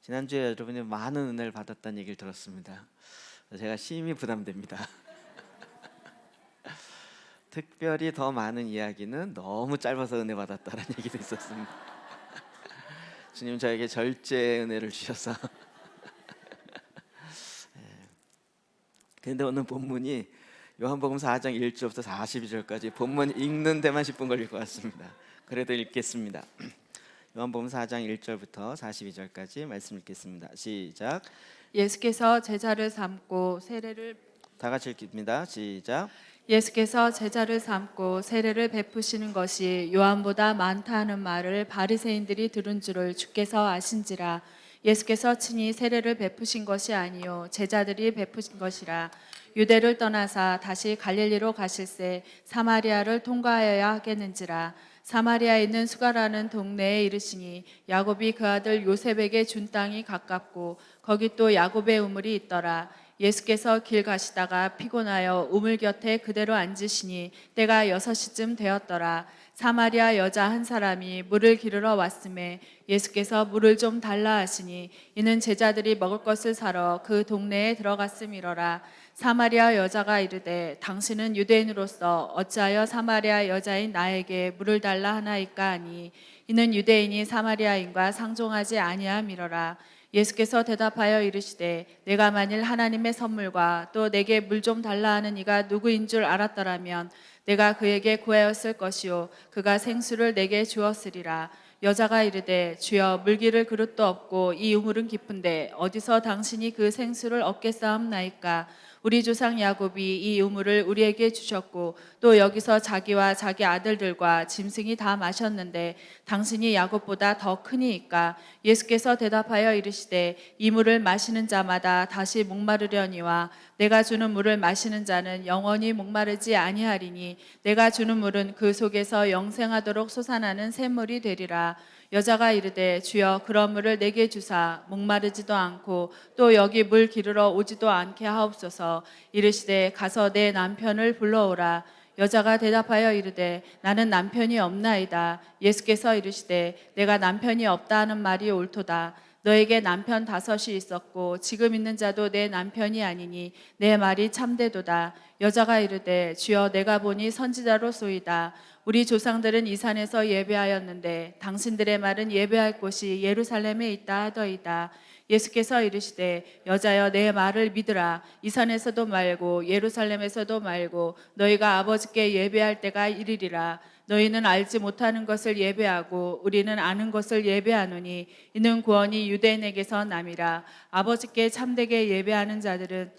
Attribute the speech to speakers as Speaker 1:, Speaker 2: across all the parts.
Speaker 1: 지난주에 여러분이 많은 은혜를 받았다는 얘기를 들었습니다. 제가 심히 부담됩니다. 특별히 더 많은 이야기는 너무 짧아서 은혜 받았다는 얘기도 있었습니다. 주님 저에게 절제 은혜를 주셔서. 그런데 오늘 본문이 요한복음 4장 1절부터 42절까지 본문 읽는 데만 10분 걸릴 것 같습니다. 그래도 읽겠습니다. 요한복음 4장 1절부터 42절까지 말씀 읽겠습니다. 시작.
Speaker 2: 예수께서 제자를 삼고 세례를
Speaker 1: 다 같이 읽습니다. 시작.
Speaker 2: 예수께서 제자를 삼고 세례를 베푸시는 것이 요한보다 많다 하는 말을 바리새인들이 들은 줄을 주께서 아신지라. 예수께서 친히 세례를 베푸신 것이 아니요 제자들이 베푸신 것이라. 유대를 떠나사 다시 갈릴리로 가실새 사마리아를 통과하여야 하겠는지라. 사마리아에 있는 수가라는 동네에 이르시니 야곱이 그 아들 요셉에게 준 땅이 가깝고 거기 또 야곱의 우물이 있더라. 예수께서 길 가시다가 피곤하여 우물 곁에 그대로 앉으시니 때가 6시쯤 되었더라. 사마리아 여자 한 사람이 물을 기르러 왔음에 예수께서 물을 좀 달라 하시니 이는 제자들이 먹을 것을 사러 그 동네에 들어갔음이러라. 사마리아 여자가 이르되 당신은 유대인으로서 어찌하여 사마리아 여자인 나에게 물을 달라 하나이까 하니 이는 유대인이 사마리아인과 상종하지 아니함이러라. 예수께서 대답하여 이르시되 내가 만일 하나님의 선물과 또 내게 물 좀 달라 하는 이가 누구인 줄 알았더라면 내가 그에게 구하였을 것이요 그가 생수를 내게 주었으리라. 여자가 이르되 주여 물기를 그릇도 없고 이 우물은 깊은데 어디서 당신이 그 생수를 얻겠사옵나이까. 우리 조상 야곱이 이 우물을 우리에게 주셨고 또 여기서 자기와 자기 아들들과 짐승이 다 마셨는데 당신이 야곱보다 더 크니이까. 예수께서 대답하여 이르시되 이 물을 마시는 자마다 다시 목마르려니와 내가 주는 물을 마시는 자는 영원히 목마르지 아니하리니 내가 주는 물은 그 속에서 영생하도록 솟아나는 샘물이 되리라. 여자가 이르되 주여 그런 물을 내게 주사 목마르지도 않고 또 여기 물 기르러 오지도 않게 하옵소서. 이르시되 가서 내 남편을 불러오라. 여자가 대답하여 이르되 나는 남편이 없나이다. 예수께서 이르시되 내가 남편이 없다 하는 말이 옳도다. 너에게 남편 5이 있었고 지금 있는 자도 내 남편이 아니니 내 말이 참되도다. 여자가 이르되 주여 내가 보니 선지자로소이다. 우리 조상들은 이 산에서 예배하였는데 당신들의 말은 예배할 곳이 예루살렘에 있다 하더이다. 예수께서 이르시되 여자여 내 말을 믿으라. 이 산에서도 말고 예루살렘에서도 말고 너희가 아버지께 예배할 때가 이르리라. 너희는 알지 못하는 것을 예배하고 우리는 아는 것을 예배하노니 이는 구원이 유대인에게서 남이라. 아버지께 참되게 예배하는 자들은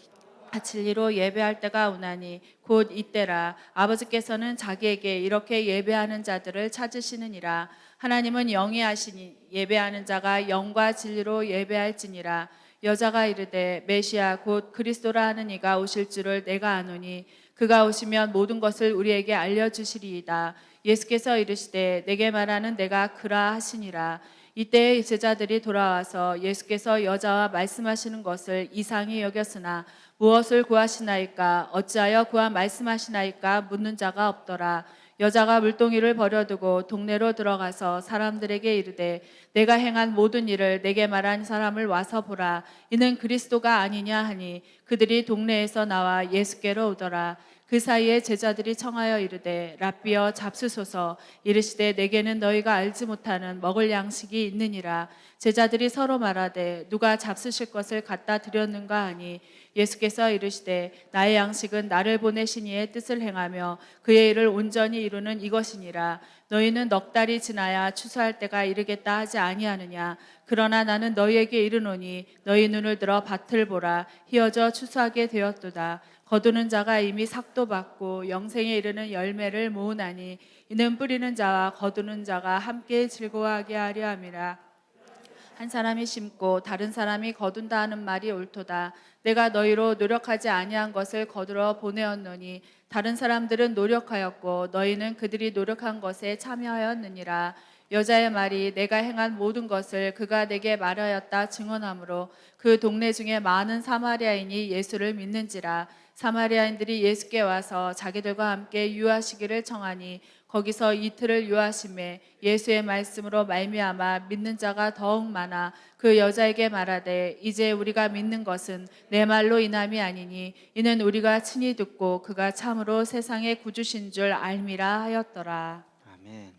Speaker 2: 진리로 예배할 때가 오나니 곧 이때라. 아버지께서는 자기에게 이렇게 예배하는 자들을 찾으시느니라. 하나님은 영이 하시니 예배하는 자가 영과 진리로 예배할지니라. 여자가 이르되 메시아 곧 그리스도라 하는 이가 오실 줄을 내가 아노니 그가 오시면 모든 것을 우리에게 알려주시리이다. 예수께서 이르시되 내게 말하는 내가 그라 하시니라. 이때의 제자들이 돌아와서 예수께서 여자와 말씀하시는 것을 이상히 여겼으나 무엇을 구하시나이까 어찌하여 그와 말씀하시나이까 묻는 자가 없더라. 여자가 물동이를 버려두고 동네로 들어가서 사람들에게 이르되 내가 행한 모든 일을 내게 말한 사람을 와서 보라. 이는 그리스도가 아니냐 하니 그들이 동네에서 나와 예수께로 오더라. 그 사이에 제자들이 청하여 이르되 랍비여 잡수소서. 이르시되 내게는 너희가 알지 못하는 먹을 양식이 있느니라. 제자들이 서로 말하되 누가 잡수실 것을 갖다 드렸는가 하니 예수께서 이르시되 나의 양식은 나를 보내신 이의 뜻을 행하며 그의 일을 온전히 이루는 이것이니라. 너희는 넉 달이 지나야 추수할 때가 이르겠다 하지 아니하느냐. 그러나 나는 너희에게 이르노니 너희 눈을 들어 밭을 보라. 희어져 추수하게 되었도다. 거두는 자가 이미 삭도 받고 영생에 이르는 열매를 모으나니 이는 뿌리는 자와 거두는 자가 함께 즐거워하게 하려 함이라. 한 사람이 심고 다른 사람이 거둔다 하는 말이 옳도다. 내가 너희로 노력하지 아니한 것을 거두러 보내었노니 다른 사람들은 노력하였고 너희는 그들이 노력한 것에 참여하였느니라. 여자의 말이 내가 행한 모든 것을 그가 내게 말하였다 증언하므로 그 동네 중에 많은 사마리아인이 예수를 믿는지라. 사마리아인들이 예수께 와서 자기들과 함께 유하시기를 청하니 거기서 이틀을 유하심에 예수의 말씀으로 말미암아 믿는 자가 더욱 많아 그 여자에게 말하되 이제 우리가 믿는 것은 내 말로 인함이 아니니 이는 우리가 친히 듣고 그가 참으로 세상의 구주신 줄 알미라 하였더라.
Speaker 1: 아멘.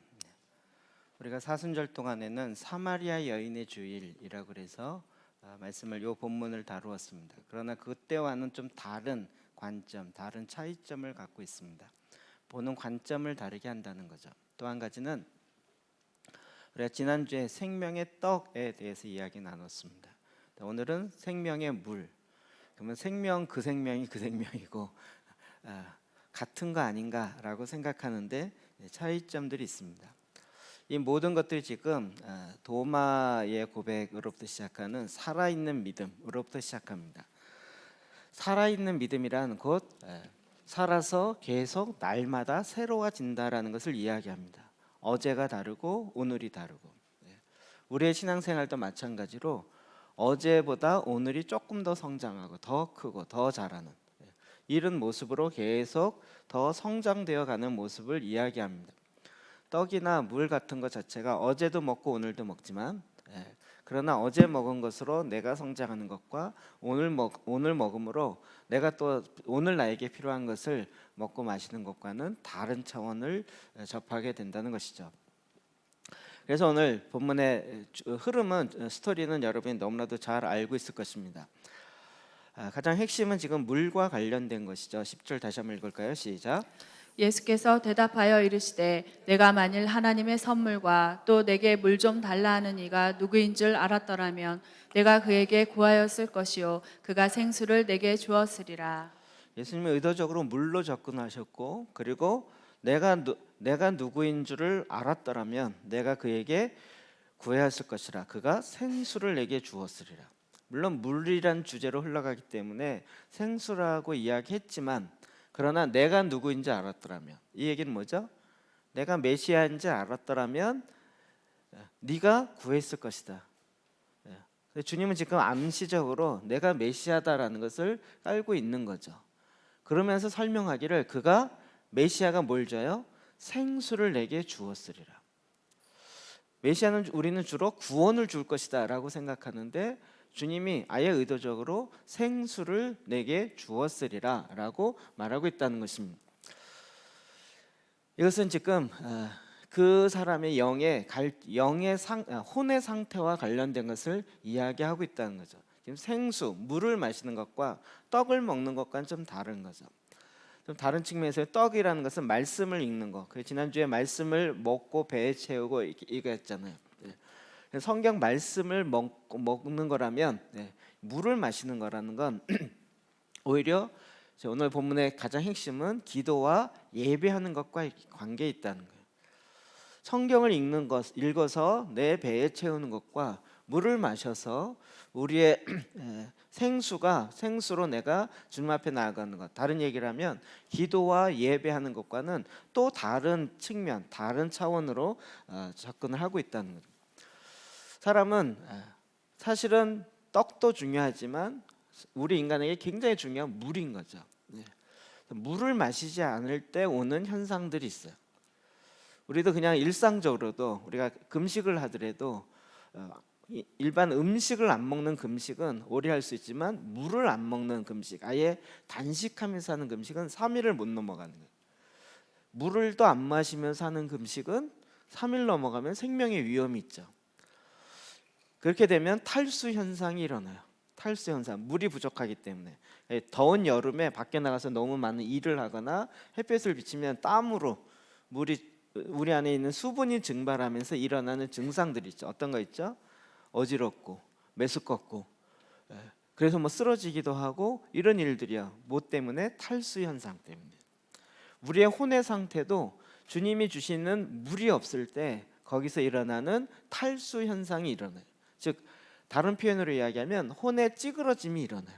Speaker 1: 우리가 사순절 동안에는 사마리아 여인의 주일이라고 그래서 말씀을 요 본문을 다루었습니다. 그러나 그때와는 좀 다른 관점, 다른 차이점을 갖고 있습니다. 보는 관점을 다르게 한다는 거죠. 또 한 가지는 우리가 지난주에 생명의 떡에 대해서 이야기 나눴습니다. 오늘은 생명의 물. 그러면 생명 그 생명이 그 생명이고 같은 거 아닌가라고 생각하는데 차이점들이 있습니다. 이 모든 것들이 지금 도마의 고백으로부터 시작하는 살아있는 믿음으로부터 시작합니다. 살아있는 믿음이란 곧 살아서 계속 날마다 새로워진다라는 것을 이야기합니다. 어제가 다르고 오늘이 다르고 우리의 신앙생활도 마찬가지로 어제보다 오늘이 조금 더 성장하고 더 크고 더 자라는 이런 모습으로 계속 더 성장되어 가는 모습을 이야기합니다. 떡이나 물 같은 것 자체가 어제도 먹고 오늘도 먹지만 그러나 어제 먹은 것으로 내가 성장하는 것과 오늘 먹음으로 내가 또 오늘 나에게 필요한 것을 먹고 마시는 것과는 다른 차원을 접하게 된다는 것이죠. 그래서 오늘 본문의 흐름은 스토리는 여러분이 너무나도 잘 알고 있을 것입니다. 가장 핵심은 지금 물과 관련된 것이죠. 10절 다시 한번 읽을까요? 시작.
Speaker 2: 예수께서 대답하여 이르시되 내가 만일 하나님의 선물과 또 내게 물 좀 달라 하는 이가 누구인 줄 알았더라면 내가 그에게 구하였을 것이요 그가 생수를 내게 주었으리라.
Speaker 1: 예수님은 의도적으로 물로 접근하셨고 그리고 내가 누구인 줄을 알았더라면 내가 그에게 구하였을 것이라 그가 생수를 내게 주었으리라. 물론 물이란 주제로 흘러가기 때문에 생수라고 이야기했지만 그러나 내가 누구인지 알았더라면 이 얘기는 뭐죠? 내가 메시아인지 알았더라면 네가 구했을 것이다. 주님은 지금 암시적으로 내가 메시아다라는 것을 깔고 있는 거죠. 그러면서 설명하기를 그가 메시아가 뭘 줘요? 생수를 내게 주었으리라. 메시아는 우리는 주로 구원을 줄 것이다 라고 생각하는데 주님이 아예 의도적으로 생수를 내게 주었으리라 라고 말하고 있다는 것입니다. 이것은 지금 그 사람의 혼의 상태와 관련된 것을 이야기하고 있다는 거죠. 지금 생수, 물을 마시는 것과 떡을 먹는 것과는 좀 다른 거죠. 좀 다른 측면에서 떡이라는 것은 말씀을 읽는 거. 그 지난주에 말씀을 먹고 배에 채우고 이거 했잖아요. 성경 말씀을 먹는 거라면 물을 마시는 거라는 건 오히려 오늘 본문의 가장 핵심은 기도와 예배하는 것과 관계에 있다는 거예요. 성경을 읽어서 내 배에 채우는 것과 물을 마셔서 우리의 생수로 내가 주님 앞에 나아가는 것. 다른 얘기를 하면 기도와 예배하는 것과는 또 다른 측면, 다른 차원으로 접근을 하고 있다는 거죠. 사람은 사실은 떡도 중요하지만 우리 인간에게 굉장히 중요한 물인 거죠. 물을 마시지 않을 때 오는 현상들이 있어요. 우리도 그냥 일상적으로도 우리가 금식을 하더라도 일반 음식을 안 먹는 금식은 오래 할 수 있지만 물을 안 먹는 금식, 아예 단식하면서 하는 금식은 3일을 못 넘어가는 거예요. 물을 또 안 마시면서 하는 금식은 3일 넘어가면 생명의 위험이 있죠. 그렇게 되면 탈수 현상이 일어나요. 탈수 현상, 물이 부족하기 때문에 더운 여름에 밖에 나가서 너무 많은 일을 하거나 햇볕을 비치면 땀으로 우리 안에 있는 수분이 증발하면서 일어나는 증상들이 있죠. 어떤 거 있죠? 어지럽고 메스껍고 그래서 뭐 쓰러지기도 하고 이런 일들이요. 뭐 때문에? 탈수 현상 때문에. 우리의 혼의 상태도 주님이 주시는 물이 없을 때 거기서 일어나는 탈수 현상이 일어나요. 즉 다른 표현으로 이야기하면 혼의 찌그러짐이 일어나요.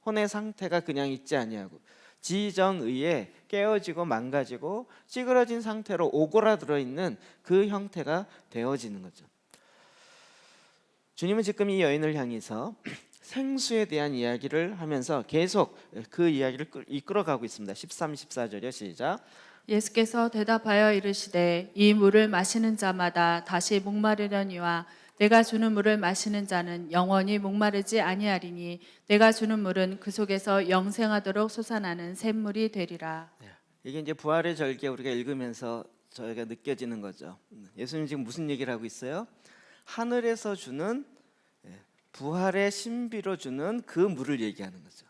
Speaker 1: 혼의 상태가 그냥 있지 아니하고 지정의에 깨어지고 망가지고 찌그러진 상태로 오그라들어 있는 그 형태가 되어지는 거죠. 주님은 지금 이 여인을 향해서 생수에 대한 이야기를 하면서 계속 그 이야기를 이끌어가고 있습니다. 13, 14절이요. 시작.
Speaker 2: 예수께서 대답하여 이르시되 이 물을 마시는 자마다 다시 목마르려니와 내가 주는 물을 마시는 자는 영원히 목마르지 아니하리니 내가 주는 물은 그 속에서 영생하도록 솟아나는 샘물이 되리라.
Speaker 1: 이게 이제 부활의 절기 우리가 읽으면서 저희가 느껴지는 거죠. 예수님 지금 무슨 얘기를 하고 있어요? 하늘에서 주는 부활의 신비로 주는 그 물을 얘기하는 거죠.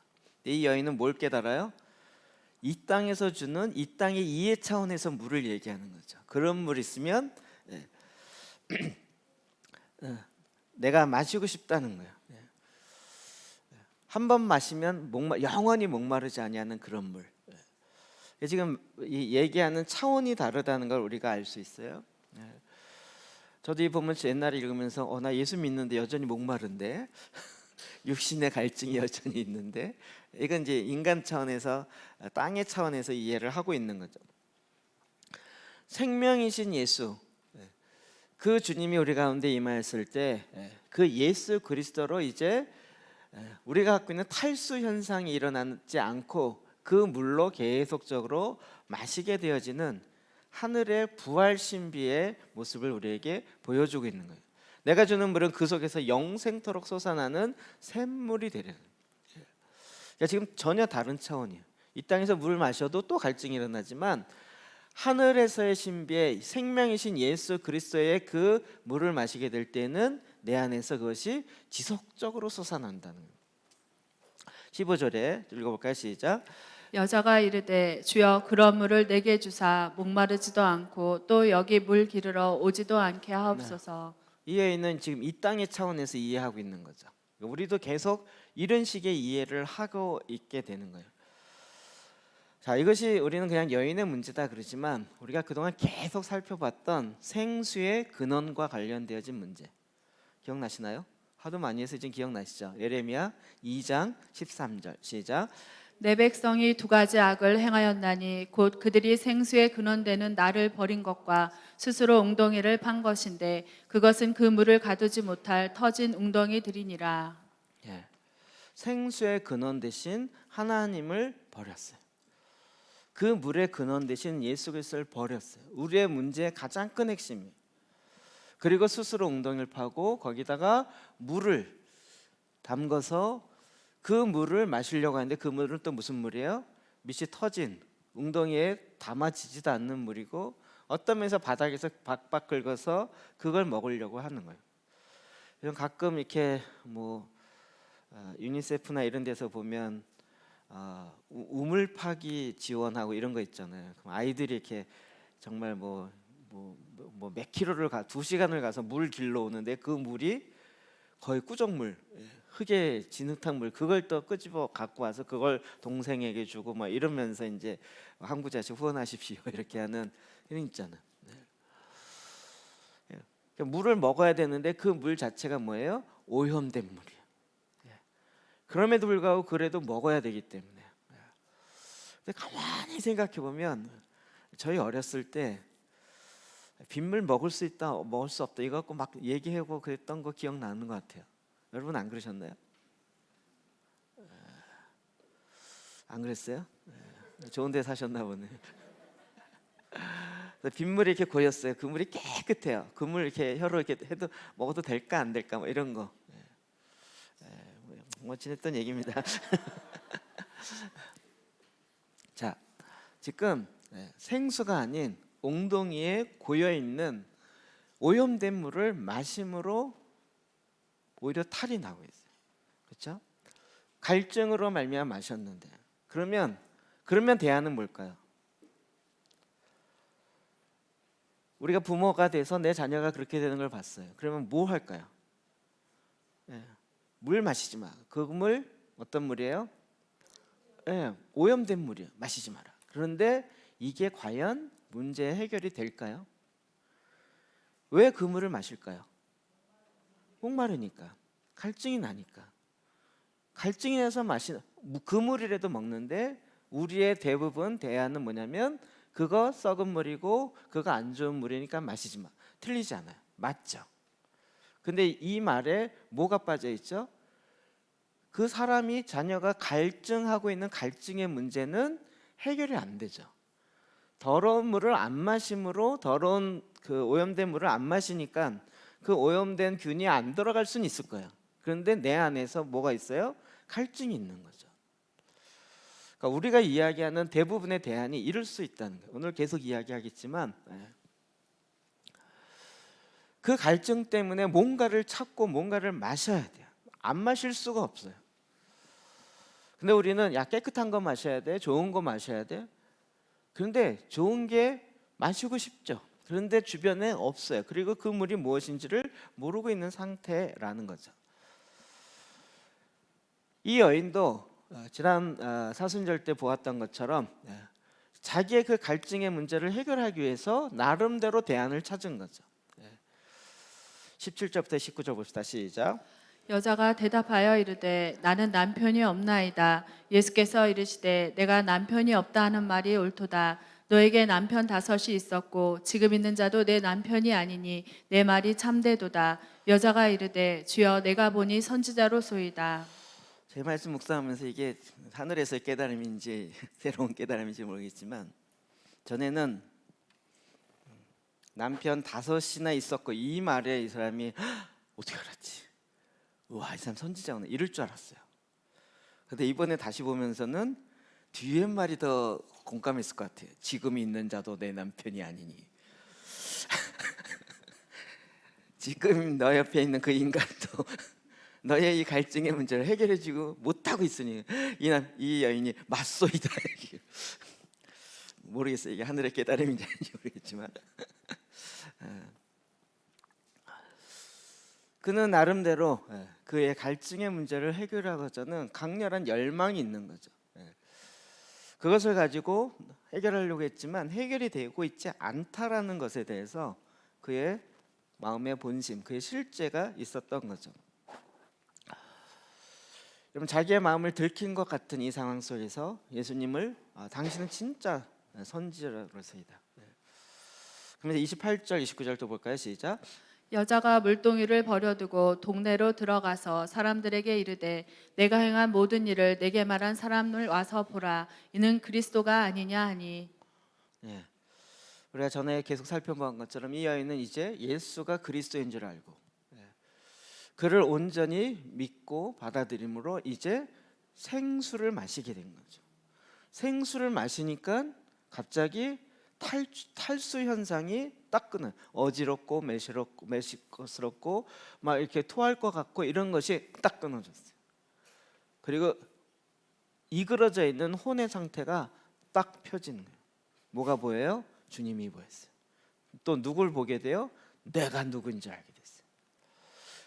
Speaker 1: 이 여인은 뭘 깨달아요? 이 땅에서 주는 이 땅의 이해 차원에서 물을 얘기하는 거죠. 그런 물 있으면 내가 마시고 싶다는 거예요. 한 번 마시면 영원히 목마르지 아니하는 그런 물. 지금 이 얘기하는 차원이 다르다는 걸 우리가 알 수 있어요. 저도 이 본문 옛날에 읽으면서 나 예수 믿는데 여전히 목마른데 육신의 갈증이 여전히 있는데, 이건 이제 인간 차원에서, 땅의 차원에서 이해를 하고 있는 거죠. 생명이신 예수, 그 주님이 우리 가운데 임하였을 때 그 예수 그리스도로 이제 우리가 갖고 있는 탈수 현상이 일어나지 않고 그 물로 계속적으로 마시게 되어지는 하늘의 부활 신비의 모습을 우리에게 보여주고 있는 거예요. 내가 주는 물은 그 속에서 영생토록 솟아나는 샘물이 되리라. 지금 전혀 다른 차원이에요. 이 땅에서 물을 마셔도 또 갈증이 일어나지만 하늘에서의 신비의 생명이신 예수 그리스도의 그 물을 마시게 될 때는 내 안에서 그것이 지속적으로 솟아난다는 거예요. 15절에 읽어볼까요? 시작.
Speaker 2: 여자가 이르되 주여 그런 물을 내게 주사 목마르지도 않고 또 여기 물 기르러 오지도 않게 하옵소서.
Speaker 1: 이 여인은 지금 이 땅의 차원에서 이해하고 있는 거죠. 우리도 계속 이런 식의 이해를 하고 있게 되는 거예요. 자, 이것이 우리는 그냥 여인의 문제다 그러지만 우리가 그동안 계속 살펴봤던 생수의 근원과 관련되어진 문제 기억나시나요? 하도 많이 해서 지금 기억나시죠? 예레미야 2장 13절 시작.
Speaker 2: 내 백성이 두 가지 악을 행하였나니 곧 그들이 생수의 근원되는 나를 버린 것과 스스로 웅덩이를 판 것인데 그것은 그 물을 가두지 못할 터진 웅덩이들이니라.
Speaker 1: 생수의 근원 대신 하나님을 버렸어요. 그 물의 근원 대신 예수 그리스도를 버렸어요. 우리의 문제의 가장 큰 핵심이. 그리고 스스로 웅덩이를 파고 거기다가 물을 담궈서 그 물을 마시려고 하는데 그 물은 또 무슨 물이에요? 밑이 터진 웅덩이에 담아지지도 않는 물이고 어떤 면에서 바닥에서 박박 긁어서 그걸 먹으려고 하는 거예요. 가끔 이렇게 유니세프나 이런 데서 보면 우물 파기 지원하고 이런 거 있잖아요. 그럼 아이들이 이렇게 정말 몇 킬로를 2시간을 가서 물 길러 오는데 그 물이 거의 꾸정물, 흙의 진흙탕물 그걸 또 끄집어 갖고 와서 그걸 동생에게 주고 이러면서 이제 한국 자식 후원하십시오 이렇게 하는 이런 있잖아요. 물을 먹어야 되는데 그 물 자체가 뭐예요? 오염된 물이에요. 그럼에도 불구하고 그래도 먹어야 되기 때문에. 근데 가만히 생각해 보면 저희 어렸을 때 빗물 먹을 수 있다, 먹을 수 없다 이거 갖고 막 얘기하고 그랬던 거 기억나는 것 같아요. 여러분 안 그러셨나요? 안 그랬어요? 좋은 데 사셨나 보네. 빗물이 이렇게 고였어요. 그 물이 깨끗해요. 그 물 이렇게 혀로 이렇게 해도 먹어도 될까 안 될까 이런 거. 지냈던 얘기입니다. 자, 지금 생수가 아닌 웅덩이에 고여 있는 오염된 물을 마심으로 오히려 탈이 나고 있어요. 그렇죠? 갈증으로 말미암아 마셨는데 그러면 대안은 뭘까요? 우리가 부모가 돼서 내 자녀가 그렇게 되는 걸 봤어요. 그러면 뭐 할까요? 물 마시지 마. 그 물 어떤 물이에요? 오염된 물이에요. 마시지 마라. 그런데 이게 과연 문제 해결이 될까요? 왜 그 물을 마실까요? 목마르니까, 갈증이 나니까. 갈증이 나서 마시는 그 물이라도 먹는데 우리의 대부분 대안은 뭐냐면 그거 썩은 물이고 그거 안 좋은 물이니까 마시지 마. 틀리지 않아요. 맞죠? 근데 이 말에 뭐가 빠져 있죠? 그 사람이 자녀가 갈증하고 있는 갈증의 문제는 해결이 안 되죠. 더러운 물을 안 마심으로 더러운 그 오염된 물을 안 마시니까 그 오염된 균이 안 들어갈 수는 있을 거예요. 그런데 내 안에서 뭐가 있어요? 갈증이 있는 거죠. 그러니까 우리가 이야기하는 대부분의 대안이 이럴 수 있다는 거예요. 오늘 계속 이야기하겠지만 그 갈증 때문에 뭔가를 찾고 뭔가를 마셔야 돼요. 안 마실 수가 없어요. 근데 우리는 야 깨끗한 거 마셔야 돼, 좋은 거 마셔야 돼. 그런데 좋은 게 마시고 싶죠. 그런데 주변에 없어요. 그리고 그 물이 무엇인지를 모르고 있는 상태라는 거죠. 이 여인도 지난 사순절 때 보았던 것처럼 자기의 그 갈증의 문제를 해결하기 위해서 나름대로 대안을 찾은 거죠. 17절부터 19절 봅시다. 시작.
Speaker 2: 여자가 대답하여 이르되 나는 남편이 없나이다. 예수께서 이르시되 내가 남편이 없다 하는 말이 옳도다. 너에게 남편 5이 있었고 지금 있는 자도 내 남편이 아니니 내 말이 참되도다. 여자가 이르되 주여 내가 보니 선지자로소이다.
Speaker 1: 제 말씀 묵상하면서 이게 하늘에서의 깨달음인지 새로운 깨달음인지 모르겠지만 전에는 남편 5이나 있었고 이 말에 이 사람이 어떻게 알았지? 와, 이 사람 선지자구나 이럴 줄 알았어요. 근데 이번에 다시 보면서는 뒤에 말이 더 공감했을 것 같아요. 지금 있는 자도 내 남편이 아니니. 지금 너 옆에 있는 그 인간도 너의 이 갈증의 문제를 해결해주고 못하고 있으니 이 여인이 맞소이다. 모르겠어요. 이게 하늘의 깨달음인지 아닌지 모르겠지만 그는 나름대로 그의 갈증의 문제를 해결하고자는 강렬한 열망이 있는 거죠. 그것을 가지고 해결하려고 했지만 해결이 되고 있지 않다라는 것에 대해서 그의 마음의 본심, 그의 실제가 있었던 거죠. 여러분, 자기의 마음을 들킨 것 같은 이 상황 속에서 예수님을 당신은 진짜 선지자로서이다. 그러면서 28절, 29절도 볼까요? 시작.
Speaker 2: 여자가 물동이를 버려두고 동네로 들어가서 사람들에게 이르되 내가 행한 모든 일을 내게 말한 사람을 와서 보라. 이는 그리스도가 아니냐 하니.
Speaker 1: 예. 우리가 전에 계속 살펴본 것처럼 이 여인은 이제 예수가 그리스도인 줄 알고 그를 온전히 믿고 받아들임으로 이제 생수를 마시게 된 거죠. 생수를 마시니까 갑자기 탈수 현상이 딱 끊어요. 어지럽고 매시스럽고 막 이렇게 토할 것 같고 이런 것이 딱 끊어졌어요. 그리고 이그러져 있는 혼의 상태가 딱 펴지는 거예요. 뭐가 보여요? 주님이 보였어요. 또 누굴 보게 돼요? 내가 누군지 알게 됐어요.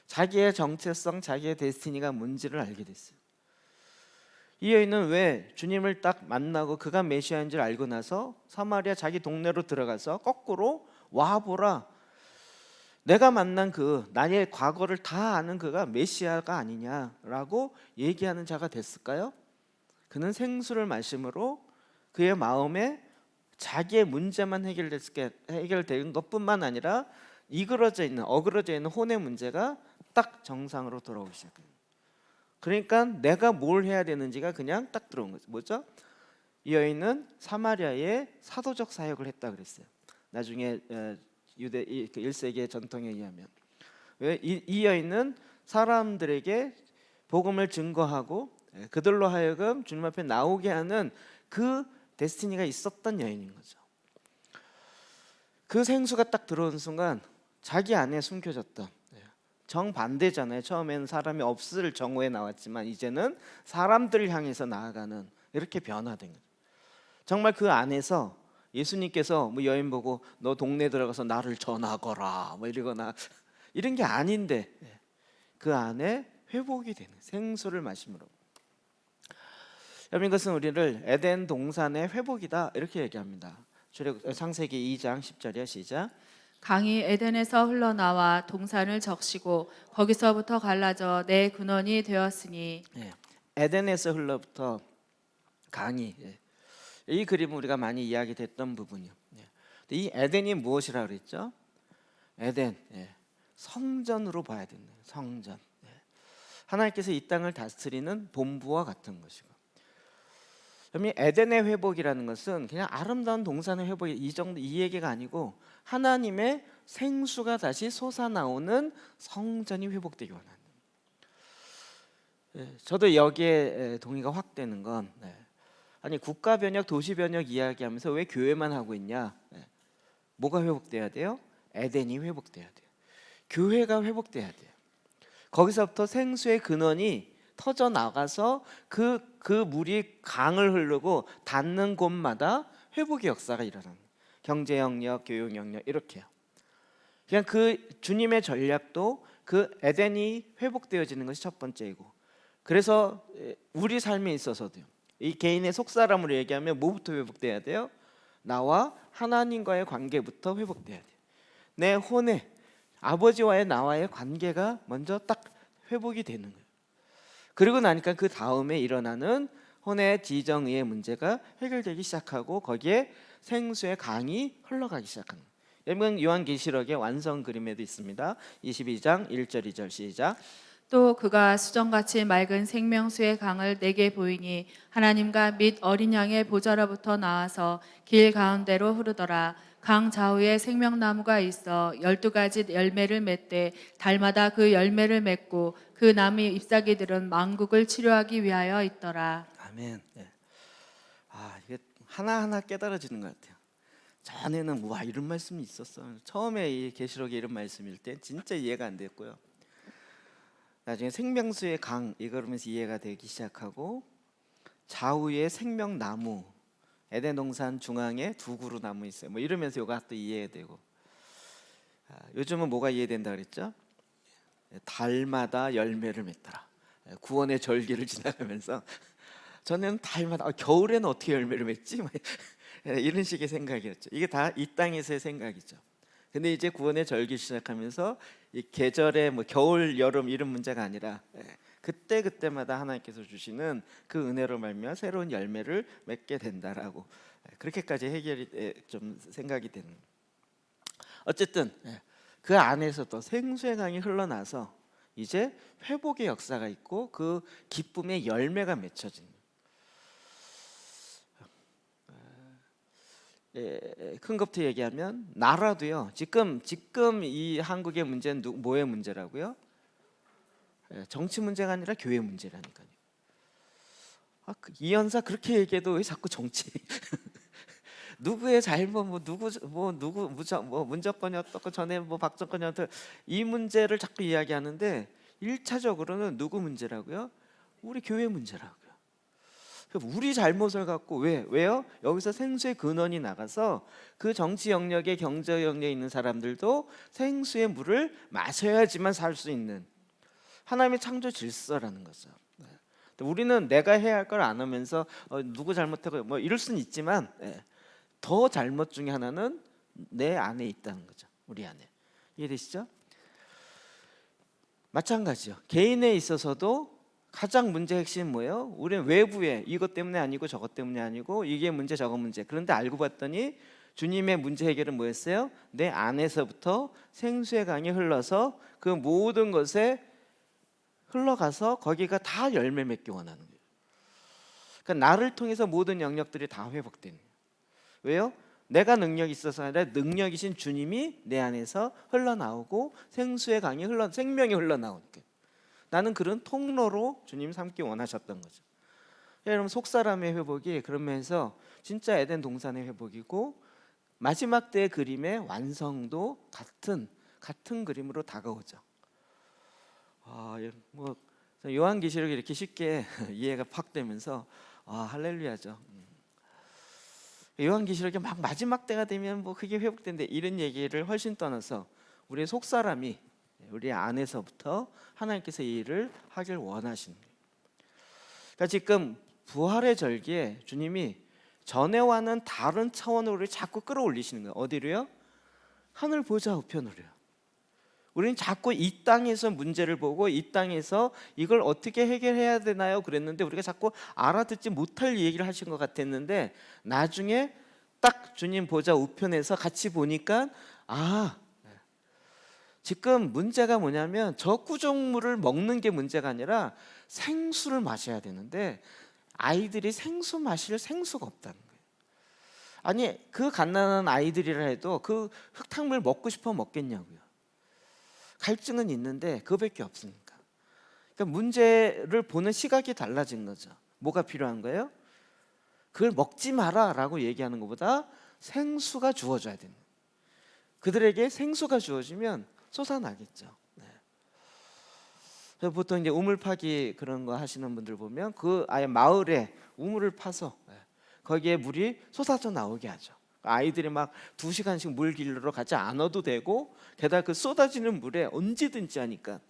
Speaker 1: 자기의 정체성, 자기의 데스티니가 뭔지를 알게 됐어요. 이 여인은 왜 주님을 딱 만나고 그가 메시아인 줄 알고 나서 사마리아 자기 동네로 들어가서 거꾸로 와보라, 내가 만난 그 나의 과거를 다 아는 그가 메시아가 아니냐라고 얘기하는 자가 됐을까요? 그는 생수를 마심으로 그의 마음에 자기의 문제만 해결된 것뿐만 아니라 어그러져 있는 혼의 문제가 딱 정상으로 돌아오기 시작해요. 그러니까 내가 뭘 해야 되는지가 그냥 딱 들어온 거죠. 뭐죠? 이 여인은 사마리아에 사도적 사역을 했다 그랬어요. 나중에 유대 1세기의 전통에 의하면 이 여인은 사람들에게 복음을 증거하고 그들로 하여금 주님 앞에 나오게 하는 그 데스티니가 있었던 여인인 거죠. 그 생수가 딱 들어온 순간 자기 안에 숨겨졌던 정반대잖아요. 처음에는 사람이 없을 정오에 나왔지만 이제는 사람들을 향해서 나아가는 이렇게 변화된 거죠. 정말 그 안에서 예수님께서 뭐 여인 보고 너 동네 들어가서 나를 전하거라 뭐 이러거나 이런 게 아닌데 그 안에 회복이 되는 생수를 마심으로. 여러분, 이것은 우리를 에덴 동산의 회복이다 이렇게 얘기합니다. 창세기 2장 10절이야. 시작.
Speaker 2: 강이 에덴에서 흘러나와 동산을 적시고 거기서부터 갈라져 내 근원이 되었으니.
Speaker 1: 에덴에서 흘러부터 강이, 이 그림은 우리가 많이 이야기됐던 부분이요. 이 에덴이 무엇이라 그랬죠? 에덴, 성전으로 봐야 된다. 성전. 하나님께서 이 땅을 다스리는 본부와 같은 것이고, 그러면 에덴의 회복이라는 것은 그냥 아름다운 동산의 회복이 이 정도 이 얘기가 아니고 하나님의 생수가 다시 솟아나오는 성전이 회복되기 원하는. 저도 여기에 동의가 확 되는 건 아니 국가 변혁, 도시 변혁 이야기하면서 왜 교회만 하고 있냐? 뭐가 회복돼야 돼요? 에덴이 회복돼야 돼요. 교회가 회복돼야 돼요. 거기서부터 생수의 근원이 터져 나가서 그 물이 강을 흐르고 닿는 곳마다 회복의 역사가 일어나는 거예요. 경제 영역, 교육 영역 이렇게요. 그냥 그 주님의 전략도 그 에덴이 회복되어지는 것이 첫 번째이고, 그래서 우리 삶에 있어서도요. 이 개인의 속사람으로 얘기하면 뭐부터 회복돼야 돼요? 나와 하나님과의 관계부터 회복돼야 돼요. 내 혼의 아버지와의 나와의 관계가 먼저 딱 회복이 되는 거예요. 그리고 나니까 그 다음에 일어나는 혼의 지정의의 문제가 해결되기 시작하고 거기에 생수의 강이 흘러가기 시작합니다. 여러분 요한계시록의 완성 그림에도 있습니다. 22장 1절 2절 시작.
Speaker 2: 또 그가 수정같이 맑은 생명수의 강을 내게 보이니 하나님과 및 어린 양의 보좌로부터 나와서 길 가운데로 흐르더라. 강 좌우에 생명나무가 있어 12가지 열매를 맺되 달마다 그 열매를 맺고 그 나무의 잎사귀들은 만국을 치료하기 위하여 있더라.
Speaker 1: 아멘. 이게 하나하나 깨달아지는 것 같아요. 전에는 와 이런 말씀이 있었어. 처음에 이 계시록에 이런 말씀일 때 진짜 이해가 안 됐고요. 나중에 생명수의 강 이거면서 이해가 되기 시작하고 좌우에 생명나무 에덴 동산 중앙에 두 그루 나무 있어요. 뭐 이러면서 요가 또 이해되고. 요즘은 뭐가 이해된다 그랬죠? 달마다 열매를 맺더라. 구원의 절기를 지나가면서 전에는 달마다 겨울에는 어떻게 열매를 맺지? 이런 식의 생각이었죠. 이게 다 이 땅에서의 생각이죠. 근데 이제 구원의 절기 시작하면서 이 계절의 뭐 겨울, 여름 이런 문제가 아니라 그때 그때마다 하나님께서 주시는 그 은혜로 말미암아 새로운 열매를 맺게 된다라고 그렇게까지 해결이 좀 생각이 되는. 어쨌든 그 안에서 또 생수의 강이 흘러나서 이제 회복의 역사가 있고 그 기쁨의 열매가 맺혀지는. 큰 것부터 얘기하면 나라도요. 지금 이 한국의 문제는 뭐의 문제라고요? 정치 문제가 아니라 교회 문제라니까요. 이현사 그렇게 얘기해도 왜 자꾸 정치? 누구의 잘못 누구 문정권이 어떻고 전에 뭐 박정권이 어떻고 이 문제를 자꾸 이야기하는데 1차적으로는 누구 문제라고요? 우리 교회 문제라고요. 우리 잘못을 갖고 왜요? 여기서 생수의 근원이 나가서 그 정치 영역에 경제 영역에 있는 사람들도 생수의 물을 마셔야지만 살 수 있는 하나님의 창조 질서라는 거죠. 우리는 내가 해야 할 걸 안 하면서 누구 잘못하고 뭐 이럴 수는 있지만 더 잘못 중에 하나는 내 안에 있다는 거죠. 우리 안에. 이해되시죠? 마찬가지요. 개인에 있어서도 가장 문제 핵심 뭐예요? 우리는 외부에 이것 때문에 아니고 저것 때문에 아니고 이게 문제 저거 문제. 그런데 알고 봤더니 주님의 문제 해결은 뭐였어요? 내 안에서부터 생수의 강이 흘러서 그 모든 것에 흘러가서 거기가 다 열매 맺기 원하는 거예요. 그러니까 나를 통해서 모든 영역들이 다 회복되는 거예요. 왜요? 내가 능력이 있어서 아니라 능력이신 주님이 내 안에서 흘러나오고 생수의 강이 생명이 흘러나오니까 나는 그런 통로로 주님 삼기 원하셨던 거죠. 여러분 속사람의 회복이 그러면서 진짜 에덴 동산의 회복이고 마지막 때의 그림의 완성도 같은 그림으로 다가오죠. 뭐 요한계시록이 이렇게 쉽게 이해가 팍 되면서 할렐루야죠. 요한계시록이 막 마지막 때가 되면 뭐 그게 회복된대 이런 얘기를 훨씬 떠나서 우리의 속사람이 우리 안에서부터 하나님께서 이 일을 하길 원하시는 거예요. 그러니까 지금 부활의 절기에 주님이 전에와는 다른 차원으로 우리를 자꾸 끌어올리시는 거예요. 어디로요? 하늘 보좌 우편으로요. 우리는 자꾸 이 땅에서 문제를 보고 이 땅에서 이걸 어떻게 해결해야 되나요? 그랬는데 우리가 자꾸 알아듣지 못할 얘기를 하신 것 같았는데 나중에 딱 주님 보좌 우편에서 같이 보니까 지금 문제가 뭐냐면 저 구정물을 먹는 게 문제가 아니라 생수를 마셔야 되는데 아이들이 생수 마실 생수가 없다는 거예요. 아니 그 갓난아는 아이들이라 해도 그 흙탕물 먹고 싶어 먹겠냐고요. 갈증은 있는데 그거밖에 없으니까. 그러니까 문제를 보는 시각이 달라진 거죠. 뭐가 필요한 거예요? 그걸 먹지 마라라고 얘기하는 것보다 생수가 주어져야 되는 거예요. 그들에게 생수가 주어지면 솟아나겠죠. 네. 그래서 보통 이제 우물 파기 그런 거 하시는 분들 보면 그 아예 마을에 우물을 파서 거기에 물이 솟아져 나오게 하죠. 아이들이 막 2시간씩 물 길러 가지 않아도 되고 게다가 그 쏟아지는 물에 언제든지 하니까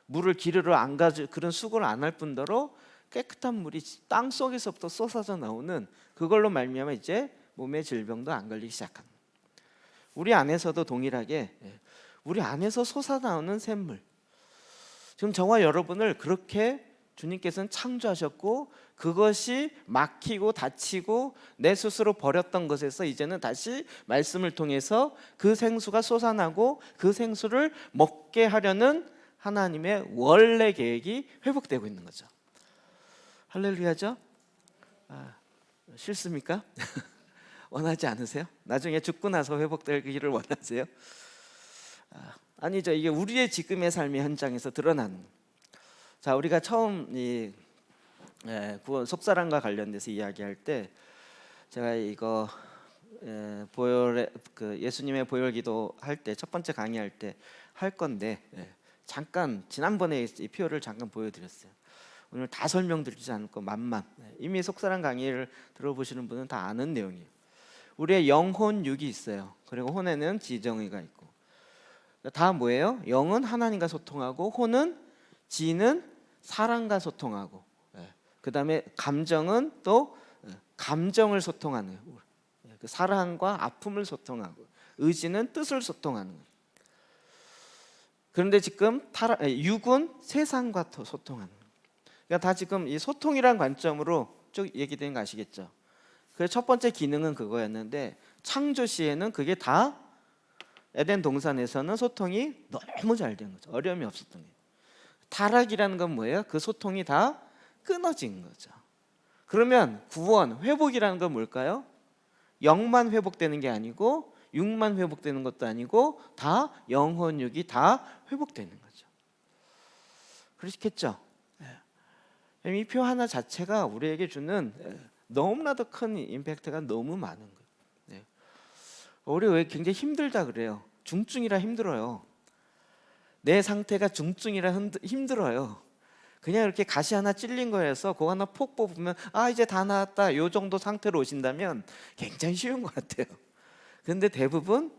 Speaker 1: 물을 기르러 안 가지 그런 수고를 안 할 뿐더러 깨끗한 물이 땅 속에서부터 쏟아져 나오는 그걸로 말미암아 이제 몸의 질병도 안 걸리기 시작합니다. 우리 안에서도 동일하게 우리 안에서 솟아나오는 샘물, 지금 저와 여러분을 그렇게 주님께서는 창조하셨고 그것이 막히고 닫히고 내 스스로 버렸던 것에서 이제는 다시 말씀을 통해서 그 생수가 솟아나고 그 생수를 먹게 하려는 하나님의 원래 계획이 회복되고 있는 거죠. 할렐루야죠? 싫습니까? 원하지 않으세요? 나중에 죽고 나서 회복되기를 원하세요? 아니죠. 이게 우리의 지금의 삶의 현장에서 드러나는. 자, 우리가 처음 이 구원 속사람과 관련돼서 이야기할 때 제가 이거 보혈의 그 예수님의 보혈기도 할 때 첫 번째 강의할 때 할 건데 잠깐 지난번에 이 표를 잠깐 보여드렸어요. 오늘 다 설명드리지 않고 만만 이미 속사람 강의를 들어보시는 분은 다 아는 내용이에요. 우리의 영혼 육이 있어요. 그리고 혼에는 지정의가 있고 다 뭐예요? 영은 하나님과 소통하고 혼은 지는 사랑과 소통하고 그 다음에 감정은 또 감정을 소통하는 그 사랑과 아픔을 소통하고 의지는 뜻을 소통하는 거예요. 그런데 지금 육은 세상과 소통하는 거예요. 그러니까 다 지금 이 소통이란 관점으로 쭉 얘기된 거 아시겠죠? 그 첫 번째 기능은 그거였는데 창조 시에는 그게 다 에덴 동산에서는 소통이 너무 잘 된 거죠. 어려움이 없었던 거예요. 타락이라는 건 뭐예요? 그 소통이 다 끊어진 거죠. 그러면 구원, 회복이라는 건 뭘까요? 영만 회복되는 게 아니고 육만 회복되는 것도 아니고 다 영혼, 육이 다 회복되는 거죠. 그렇겠죠? 이 표 하나 자체가 우리에게 주는 너무나도 큰 임팩트가 너무 많은 거예요. 우리 왜 굉장히 힘들다 그래요? 중증이라 힘들어요. 내 상태가 중증이라 힘들어요. 그냥 이렇게 가시 하나 찔린 거에서 그거 하나 폭 뽑으면 이제 다 나았다 요 정도 상태로 오신다면 굉장히 쉬운 것 같아요. 그런데 대부분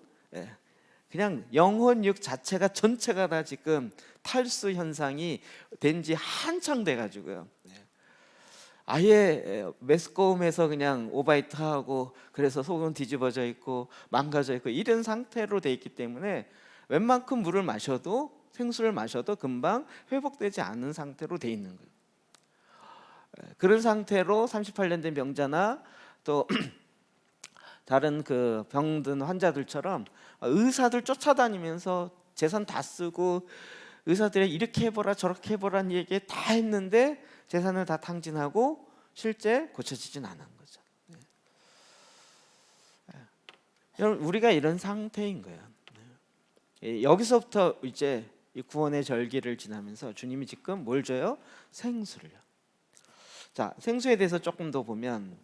Speaker 1: 그냥 영혼 육 자체가 전체가 다 지금 탈수 현상이 된 지 한창 돼가지고요. 아예 매스꺼움에서 그냥 오바이트하고 그래서 속은 뒤집어져 있고 망가져 있고 이런 상태로 돼 있기 때문에 웬만큼 물을 마셔도 생수를 마셔도 금방 회복되지 않은 상태로 돼 있는 거예요. 그런 상태로 38년 된 병자나 또 다른 그 병든 환자들처럼 의사들 쫓아다니면서 재산 다 쓰고 의사들이 이렇게 해보라 저렇게 해보라는 얘기 다 했는데 재산을 다 탕진하고 실제 고쳐지진 않은 거죠. 여러분 우리가 이런 상태인 거예요. 여기서부터 이제 이 구원의 절기를 지나면서 주님이 지금 뭘 줘요? 생수를요. 자, 생수에 대해서 조금 더 보면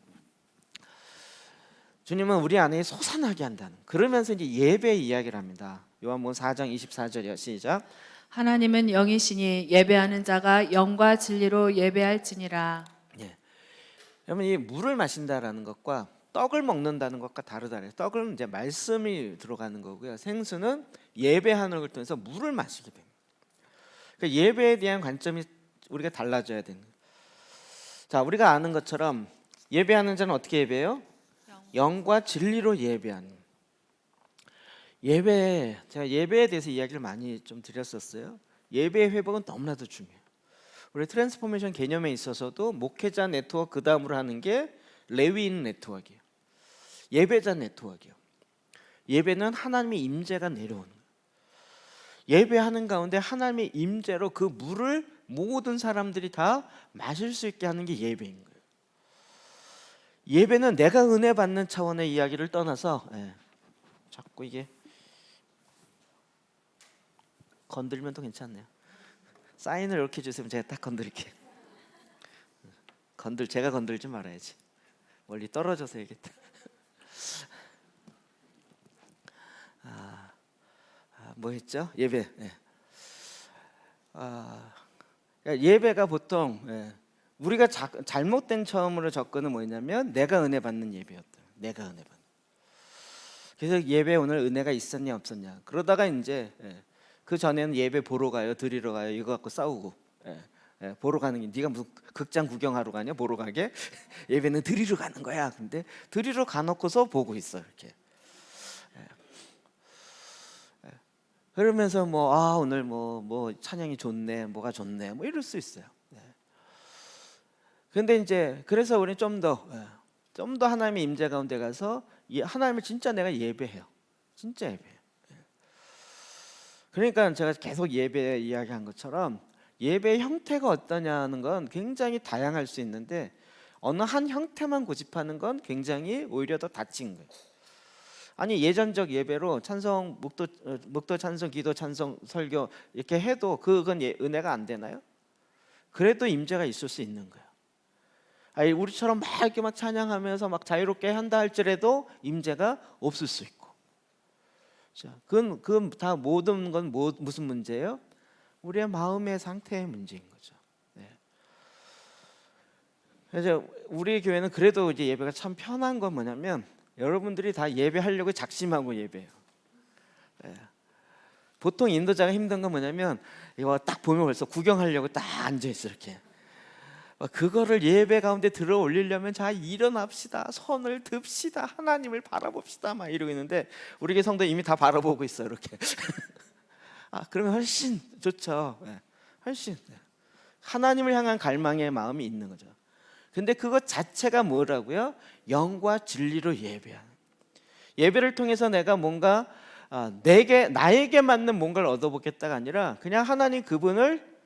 Speaker 1: 주님은 우리 안에 솟아나게 한다는 그러면서 이제 예배 이야기를 합니다. 요한복음 4장 24절이요. 시작.
Speaker 2: 하나님은 영이시니 예배하는 자가 영과 진리로 예배할지니라.
Speaker 1: 여러분 이 물을 마신다라는 것과 떡을 먹는다는 것과 다르다. 떡은 이제 말씀이 들어가는 거고요. 생수는 예배하는 걸 통해서 물을 마시게 됩니다. 그러니까 예배에 대한 관점이 우리가 달라져야 되는 거예요. 자, 우리가 아는 것처럼 예배하는 자는 어떻게 예배해요? 영과 진리로 예배하는. 제가 예배에 대해서 이야기를 많이 좀 드렸었어요. 예배의 회복은 너무나도 중요해요. 우리 트랜스포메이션 개념에 있어서도 목회자 네트워크 그 다음으로 하는 게 레위인 네트워크예요. 예배자 네트워크예요. 예배는 하나님의 임재가 내려오는 거예요. 예배하는 가운데 하나님의 임재로 그 물을 모든 사람들이 다 마실 수 있게 하는 게 예배인 거예요. 예배는 내가 은혜 받는 차원의 이야기를 떠나서 자꾸 이게 건들면 또 괜찮네요. 사인을 이렇게 주시면 제가 딱 건드릴게요. 제가 건들지 말아야지. 멀리 떨어져서 얘기했다. 뭐 했죠? 예배. 예배가 보통 우리가 잘못된 처음으로 접근은 뭐냐면 내가 은혜 받는 예배였다. 내가 은혜 받는. 그래서 예배 오늘 은혜가 있었냐 없었냐. 그러다가 이제 그 전에는 예배 보러 가요, 드리러 가요. 이거 갖고 싸우고. 보러 가는 게 네가 무슨 극장 구경하러 가냐? 보러 가게? 예배는 드리러 가는 거야. 근데 드리러 가놓고서 보고 있어 이렇게. 그러면서 오늘 뭐 찬양이 좋네, 뭐가 좋네, 뭐 이럴 수 있어요. 근데 이제 그래서 우리 좀 더 하나님의 임재 가운데 가서 하나님을 진짜 내가 예배해요. 진짜 예배해요. 그러니까 제가 계속 예배 이야기한 것처럼 예배의 형태가 어떠냐는 건 굉장히 다양할 수 있는데 어느 한 형태만 고집하는 건 굉장히 오히려 더 다친 거예요. 아니 예전적 예배로 찬송, 목도 찬송, 기도 찬송, 설교 이렇게 해도 그건 은혜가 안 되나요? 그래도 임재가 있을 수 있는 거예요. 아니 우리처럼 막 이렇게 막 찬양하면서 막 자유롭게 한다 할지라도 임재가 없을 수 있고. 자, 그건 다 모든 건 무슨 문제예요? 우리의 마음의 상태의 문제인 거죠. 그래서 우리 교회는 그래도 이제 예배가 참 편한 건 뭐냐면 여러분들이 다 예배하려고 작심하고 예배해요. 보통 인도자가 힘든 건 뭐냐면 이거 딱 보면 벌써 구경하려고 딱 앉아 있어 이렇게. 그거를 예배 가운데 들어 올리려면 자 일어납시다, 손을 듭시다, 하나님을 바라봅시다 막 이러고 있는데 우리 교회 성도 이미 다 바라보고 있어 이렇게. 그러면 훨씬 좋죠. 훨씬 하나님을 향한 갈망의 마음이 있는 거죠. 근데 그것 자체가 뭐라고요? 영과 진리로 예배하는. 예배를 통해서 내가 뭔가 나에게 맞는 뭔가를 얻어보겠다가 아니라 그냥 하나님 그분을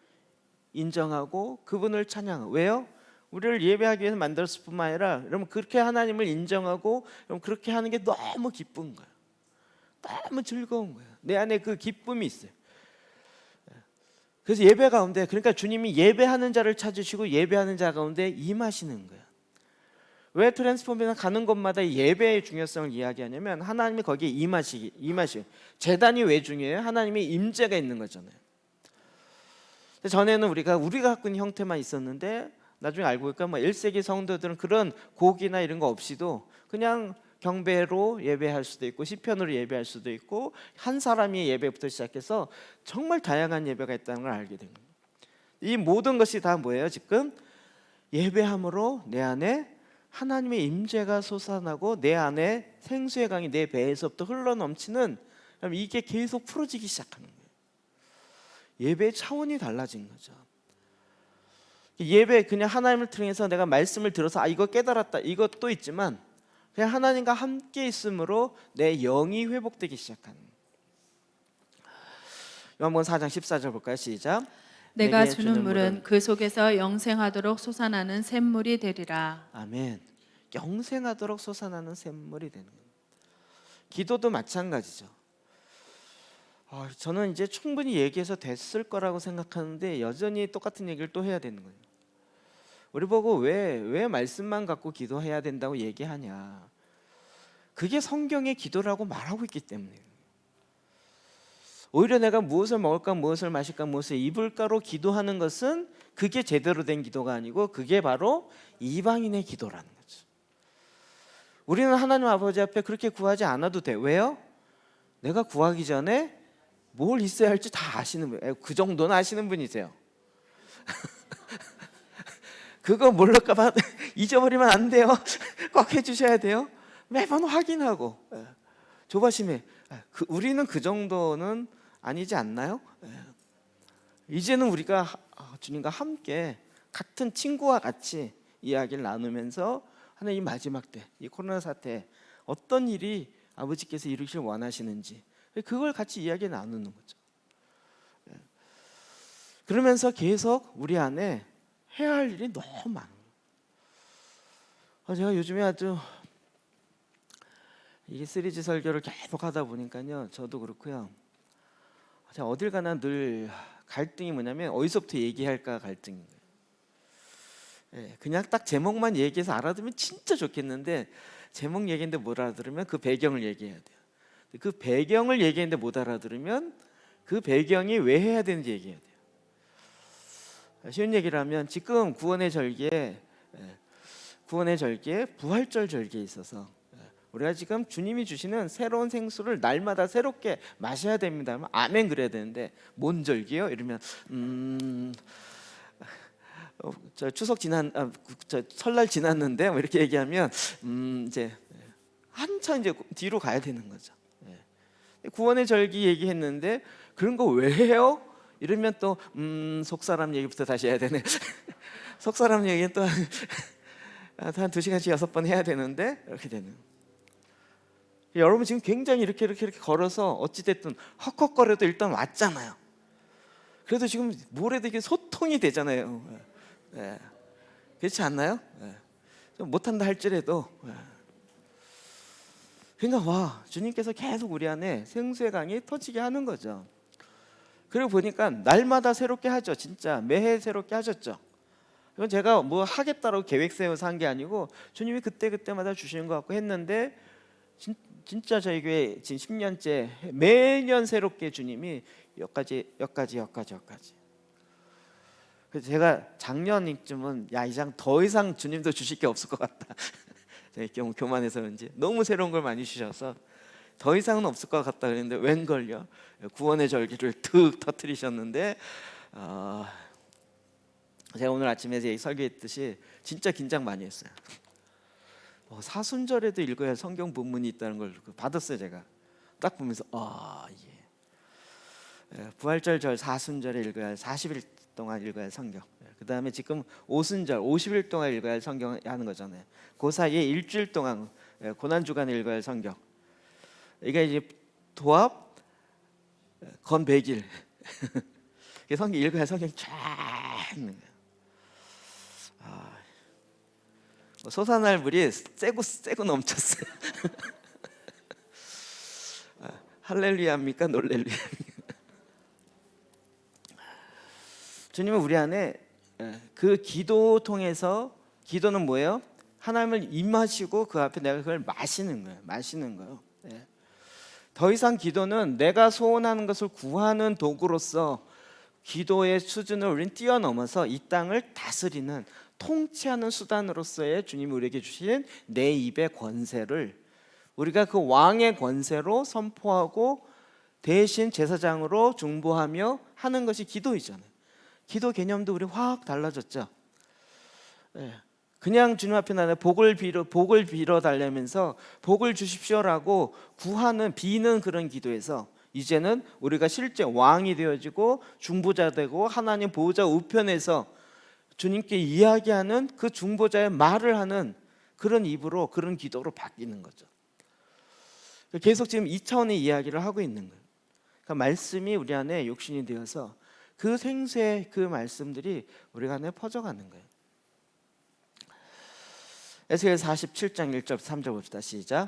Speaker 1: 인정하고 그분을 찬양하고. 왜요? 우리를 예배하기 위해서 만들었을 뿐만 아니라 여러분 그렇게 하나님을 인정하고 여러분 그렇게 하는 게 너무 기쁜 거예요. 너무 즐거운 거예요. 내 안에 그 기쁨이 있어요. 그래서 예배 가운데 그러니까 주님이 예배하는 자를 찾으시고 예배하는 자 가운데 임하시는 거예요. 왜 트랜스포메이션 가는 곳마다 예배의 중요성을 이야기하냐면 하나님이 거기에 임하시고. 제단이 왜 중요해요? 하나님의 임재가 있는 거잖아요. 전에는 우리가 갖고 있는 형태만 있었는데 나중에 알고 보니까 1세기 성도들은 그런 곡이나 이런 거 없이도 그냥 경배로 예배할 수도 있고 시편으로 예배할 수도 있고 한 사람이 예배부터 시작해서 정말 다양한 예배가 있다는 걸 알게 된 거예요. 이 모든 것이 다 뭐예요? 지금 예배함으로 내 안에 하나님의 임재가 솟아나고 내 안에 생수의 강이 내 배에서부터 흘러넘치는 이게 계속 풀어지기 시작하는 거예요. 예배의 차원이 달라진 거죠. 예배 그냥 하나님을 통해서 내가 말씀을 들어서 이거 깨달았다 이것도 있지만 그냥 하나님과 함께 있음으로 내 영이 회복되기 시작하는. 요한복음 4장 14절 볼까요? 시작.
Speaker 2: 내가 주는 물은 그 속에서 영생하도록 솟아나는 샘물이 되리라.
Speaker 1: 아멘. 영생하도록 솟아나는 샘물이 되는 거예요. 기도도 마찬가지죠. 저는 이제 충분히 얘기해서 됐을 거라고 생각하는데 여전히 똑같은 얘기를 또 해야 되는 거예요. 우리 보고 왜 말씀만 갖고 기도해야 된다고 얘기하냐. 그게 성경의 기도라고 말하고 있기 때문에. 오히려 내가 무엇을 먹을까 무엇을 마실까 무엇을 입을까로 기도하는 것은 그게 제대로 된 기도가 아니고 그게 바로 이방인의 기도라는 거죠. 우리는 하나님 아버지 앞에 그렇게 구하지 않아도 돼. 왜요? 내가 구하기 전에 뭘 있어야 할지 다 아시는 분. 그 정도는 아시는 분이세요. 그거 모를까 봐 잊어버리면 안 돼요. 꼭 해주셔야 돼요. 매번 확인하고 조바심에 우리는 그 정도는 아니지 않나요? 이제는 우리가 주님과 함께 같은 친구와 같이 이야기를 나누면서 하나님 마지막 때 이 코로나 사태 어떤 일이 아버지께서 이루길 원하시는지 그걸 같이 이야기 나누는 거죠. 그러면서 계속 우리 안에 해야 할 일이 너무 많아요. 제가 요즘에 아주 이 시리즈 설교를 계속 하다 보니까요, 저도 그렇고요. 제가 어딜 가나 늘 갈등이 뭐냐면 어디서부터 얘기할까 갈등인 거예요. 예, 그냥 딱 제목만 얘기해서 알아들으면 진짜 좋겠는데 제목 얘기인데 못 알아들으면 그 배경을 얘기해야 돼요. 그 배경을 얘기했는데 못 알아들으면 그 배경이 왜 해야 되는지 얘기해야 돼요. 쉬운 얘기를 하면 지금 구원의 절기에 부활절 절기에 있어서 우리가 지금 주님이 주시는 새로운 생수를 날마다 새롭게 마셔야 됩니다. 그러면 아멘 그래야 되는데 뭔 절기요? 이러면 저 추석 저 설날 지났는데 뭐 이렇게 얘기하면 이제 한참 이제 뒤로 가야 되는 거죠. 구원의 절기 얘기했는데 그런 거 왜 해요? 이러면 또 속사람 얘기부터 다시 해야 되네. 속사람 얘기는 또 한 2시간씩 6번 해야 되는데 이렇게 되는. 여러분 지금 굉장히 이렇게 걸어서 어찌 됐든 헉헉거려도 일단 왔잖아요. 그래도 지금 뭘 해도 이게 소통이 되잖아요. 예. 그렇지 않나요? 예. 못한다 할지라도 그러니까 와 주님께서 계속 우리 안에 생수의 강이 터지게 하는 거죠. 그리고 보니까 날마다 새롭게 하죠. 진짜 매해 새롭게 하셨죠. 이건 제가 뭐 하겠다라고 계획 세워서 한 게 아니고 주님이 그때마다 주시는 것 같고 했는데 진짜 저희 교회 지금 10년째 매년 새롭게 주님이 여기까지. 그래서 제가 작년쯤은 야 이장 더 이상 주님도 주실 게 없을 것 같다. 제가 교만해서 그런지 너무 새로운 걸 많이 주셔서 더 이상은 없을 것 같다 그랬는데 웬걸요? 구원의 절기를 툭 터뜨리셨는데 제가 오늘 아침에 설교했듯이 진짜 긴장 많이 했어요. 사순절에도 읽어야 성경 본문이 있다는 걸 받았어요. 제가 딱 보면서 부활절 사순절에 읽어야 할 40일 동안 읽어야 할 성경. 그 다음에 지금 오순절 50일 동안 읽어야 할 성경 하는 거잖아요. 그 사이에 일주일 동안 고난 주간에 읽어야 할 성경. 이게 이제 도합 건 100일. 성경 읽어야 할 성경이 쫙 있는 거예요. 솟아날 물이 세고 넘쳤어요. 할렐루야입니까? 놀렐루야입니까? 주님은 우리 안에 그 기도 통해서 기도는 뭐예요? 하나님을 임하시고 그 앞에 내가 그걸 마시는 거예요. 더 이상 기도는 내가 소원하는 것을 구하는 도구로서 기도의 수준을 우리는 뛰어넘어서 이 땅을 다스리는 통치하는 수단으로서의 주님이 우리에게 주신 내 입의 권세를 우리가 그 왕의 권세로 선포하고 대신 제사장으로 중보하며 하는 것이 기도이잖아요. 기도 개념도 우리 확 달라졌죠. 그냥 주님 앞에 나는 복을 빌어 달라면서 복을 주십시오라고 비는 그런 기도에서 이제는 우리가 실제 왕이 되어지고 중보자 되고 하나님 보호자 우편에서 주님께 이야기하는 그 중보자의 말을 하는 그런 입으로 그런 기도로 바뀌는 거죠. 계속 지금 2차원의 이야기를 하고 있는 거예요. 그러니까 말씀이 우리 안에 육신이 되어서 그 생수의 그 말씀들이 우리 안에 퍼져가는 거예요. 에스겔 47장 1절 3절 봅시다. 시작.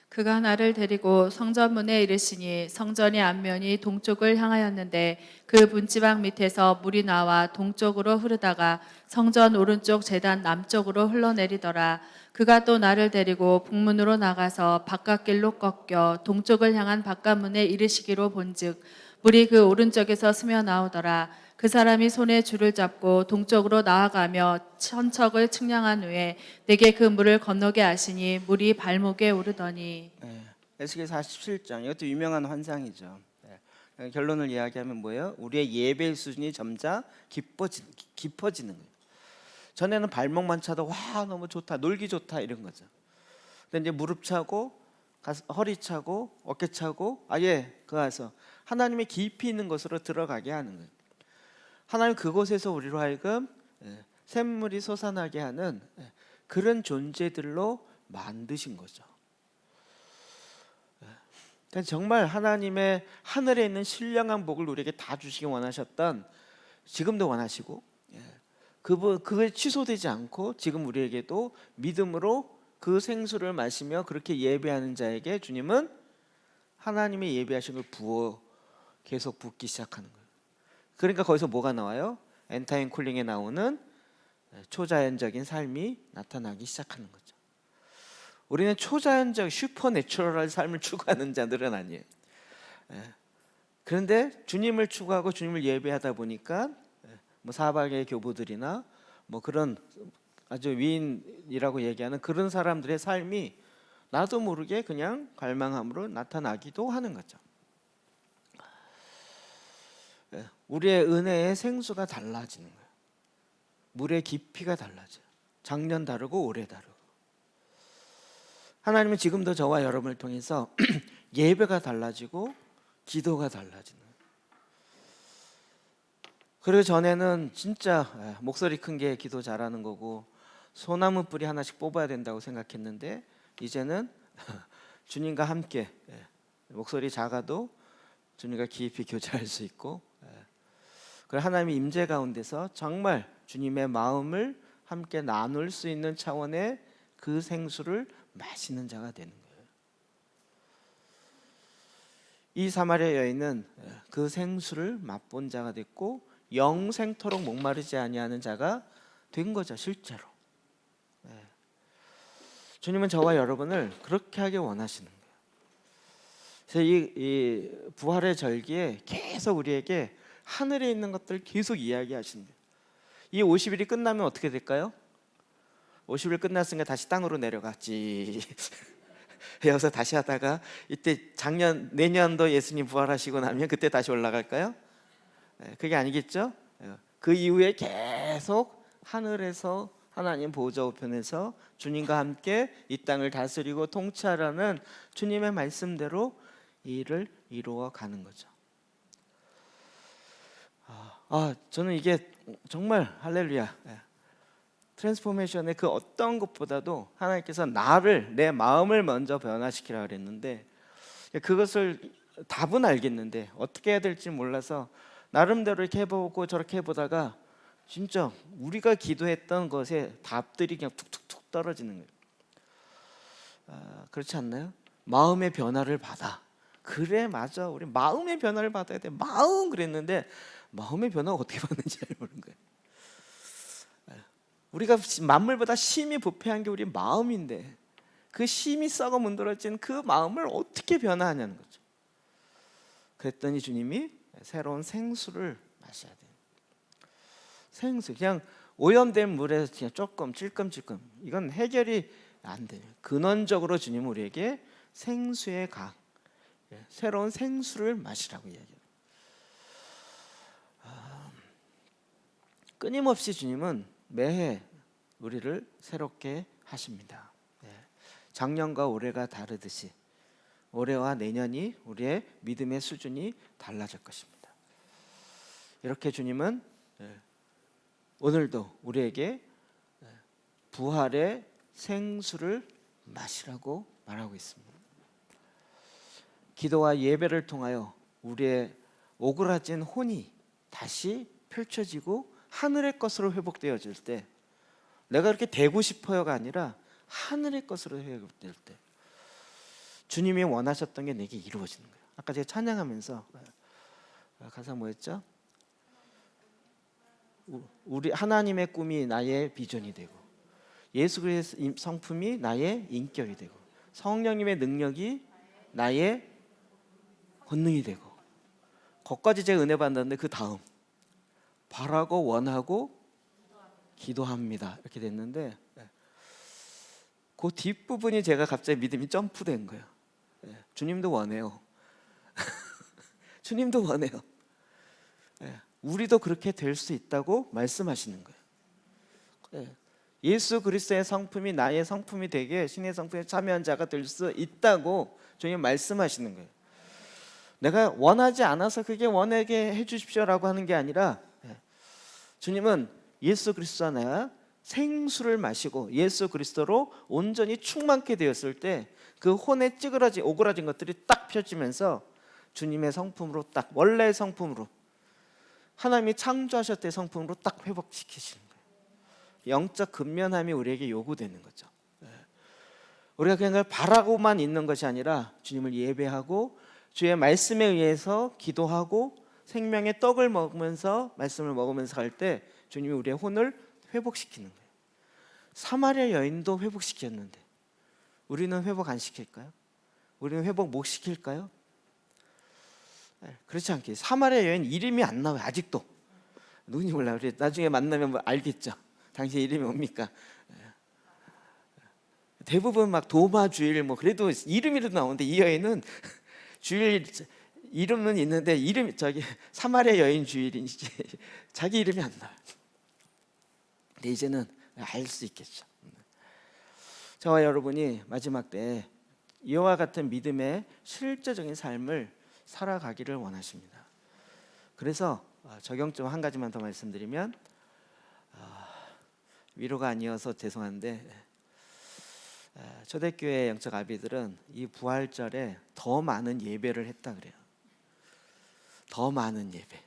Speaker 2: 그가 나를 데리고 성전문에 이르시니 성전의 앞면이 동쪽을 향하였는데 그 문지방 밑에서 물이 나와 동쪽으로 흐르다가 성전 오른쪽 제단 남쪽으로 흘러내리더라. 그가 또 나를 데리고 북문으로 나가서 바깥길로 꺾여 동쪽을 향한 바깥문에 이르시기로 본즉 물이 그 오른쪽에서 스며 나오더라. 그 사람이 손에 줄을 잡고 동쪽으로 나아가며 천척을 측량한 후에 내게 그 물을 건너게 하시니 물이 발목에 오르더니.
Speaker 1: 에스겔 47장 이것도 유명한 환상이죠. 결론을 이야기하면 뭐예요? 우리의 예배 수준이 점차 깊어지는 거예요. 전에는 발목만 차도 와 너무 좋다, 놀기 좋다 이런 거죠. 근데 이제 무릎 차고 허리 차고 어깨 차고 아예 그가서 하나님의 깊이 있는 곳으로 들어가게 하는 거예요. 하나님 그곳에서 우리로 하여금 샘물이 솟아나게 하는 그런 존재들로 만드신 거죠. 정말 하나님의 하늘에 있는 신령한 복을 우리에게 다 주시기 원하셨던, 지금도 원하시고 그게 취소되지 않고 지금 우리에게도 믿음으로 그 생수를 마시며 그렇게 예배하는 자에게 주님은 하나님의 예배하신 걸 계속 붓기 시작하는 거예요. 그러니까 거기서 뭐가 나와요? 엔타임 콜링에 나오는 초자연적인 삶이 나타나기 시작하는 거죠. 우리는 초자연적 슈퍼내추럴한 삶을 추구하는 자들은 아니에요. 그런데 주님을 추구하고 주님을 예배하다 보니까 뭐 사박의 교부들이나 뭐 그런 아주 위인이라고 얘기하는 그런 사람들의 삶이 나도 모르게 그냥 갈망함으로 나타나기도 하는 거죠. 우리의 은혜의 생수가 달라지는 거예요. 물의 깊이가 달라져요. 작년 다르고 올해 다르고. 하나님은 지금도 저와 여러분을 통해서 예배가 달라지고 기도가 달라지는 거예요. 그리고 전에는 진짜 목소리 큰 게 기도 잘하는 거고 소나무 뿌리 하나씩 뽑아야 된다고 생각했는데 이제는 주님과 함께 목소리 작아도 주님과 깊이 교제할 수 있고 그리고 하나님의 임재 가운데서 정말 주님의 마음을 함께 나눌 수 있는 차원의 그 생수를 마시는 자가 되는 거예요. 이 사마리아 여인은 그 생수를 맛본 자가 됐고 영생토록 목마르지 아니하는 자가 된 거죠. 실제로 주님은 저와 여러분을 그렇게 하길 원하시는 거예요. 그래서 이 부활의 절기에 계속 우리에게 하늘에 있는 것들 계속 이야기하시는 거예요. 이 50일이 끝나면 어떻게 될까요? 50일 끝났으니까 다시 땅으로 내려갔지. 여기서 다시 하다가 이때 내년도 예수님 부활하시고 나면 그때 다시 올라갈까요? 그게 아니겠죠? 그 이후에 계속 하늘에서 하나님 보좌 우편에서 주님과 함께 이 땅을 다스리고 통치하라는 주님의 말씀대로 일을 이루어 가는 거죠. 저는 이게 정말 할렐루야. 트랜스포메이션의 그 어떤 것보다도 하나님께서 내 마음을 먼저 변화시키라 그랬는데 그것을 답은 알겠는데 어떻게 해야 될지 몰라서 나름대로 이렇게 해보고 저렇게 해보다가 진짜 우리가 기도했던 것에 답들이 그냥 툭툭툭 떨어지는 거예요. 그렇지 않나요? 마음의 변화를 받아. 그래 맞아. 우리 마음의 변화를 받아야 돼. 마음 그랬는데 마음의 변화가 어떻게 받는지 잘 모르는 거예요. 우리가 만물보다 심히 부패한 게 우리 마음인데 그 심히 썩어 문드러진 그 마음을 어떻게 변화하냐는 거죠. 그랬더니 주님이 새로운 생수를 마셔야 돼요. 생수 그냥 오염된 물에 그냥 조금 찔끔찔끔 이건 해결이 안 돼요. 근원적으로 주님은 우리에게 생수의 강 새로운 생수를 마시라고 이야기해요. 끊임없이 주님은 매해 우리를 새롭게 하십니다. 작년과 올해가 다르듯이 올해와 내년이 우리의 믿음의 수준이 달라질 것입니다. 이렇게 주님은 오늘도 우리에게 부활의 생수를 마시라고 말하고 있습니다. 기도와 예배를 통하여 우리의 오그라진 혼이 다시 펼쳐지고 하늘의 것으로 회복되어질 때 내가 그렇게 되고 싶어요가 아니라 하늘의 것으로 회복될 때 주님이 원하셨던 게 내게 이루어지는 거예요. 아까 제가 찬양하면서 가사 뭐였죠? 우리 하나님의 꿈이 나의 비전이 되고 예수 그리스도의 성품이 나의 인격이 되고 성령님의 능력이 나의 권능이 되고 거기까지 제가 은혜 받았는데 그 다음 바라고 원하고 기도합니다 이렇게 됐는데 그 뒷부분이 제가 갑자기 믿음이 점프된 거예요. 주님도 원해요. 주님도 원해요. 우리도 그렇게 될 수 있다고 말씀하시는 거예요. 예수 그리스도의 성품이 나의 성품이 되게 신의 성품에 참여한 자가 될 수 있다고 주님 말씀하시는 거예요. 내가 원하지 않아서 그게 원하게 해주십시오라고 하는 게 아니라 주님은 예수 그리스도와 내가 생수를 마시고 예수 그리스도로 온전히 충만케 되었을 때 그 혼에 오그라진 것들이 딱 펴지면서 주님의 성품으로 원래의 성품으로 하나님이 창조하셨을 때 성품으로 딱 회복시키시는 거예요. 영적 근면함이 우리에게 요구되는 거죠. 우리가 그냥 바라고만 있는 것이 아니라 주님을 예배하고 주의 말씀에 의해서 기도하고 생명의 떡을 먹으면서 말씀을 먹으면서 갈 때 주님이 우리의 혼을 회복시키는 거예요. 사마리아 여인도 회복시켰는데 우리는 회복 안 시킬까요? 우리는 회복 못 시킬까요? 그렇지 않게 사마리아 여인 이름이 안 나와요. 아직도. 누군지 몰라요. 우리 나중에 만나면 뭐 알겠죠. 당신 이름이 뭡니까? 대부분 막 도마 주일 뭐 그래도 이름이라도 나오는데 이 여인은 주일 이름은 있는데 이름 저기 사마리아 여인 주일인지 자기 이름이 안 나와요. 근데 이제는 알 수 있겠죠. 저와 여러분이 마지막 때 이와 같은 믿음의 실제적인 삶을 살아가기를 원하십니다. 그래서 적용점 한 가지만 더 말씀드리면 위로가 아니어서 죄송한데 초대교회 영적 아비들은 이 부활절에 더 많은 예배를 했다 그래요. 더 많은 예배,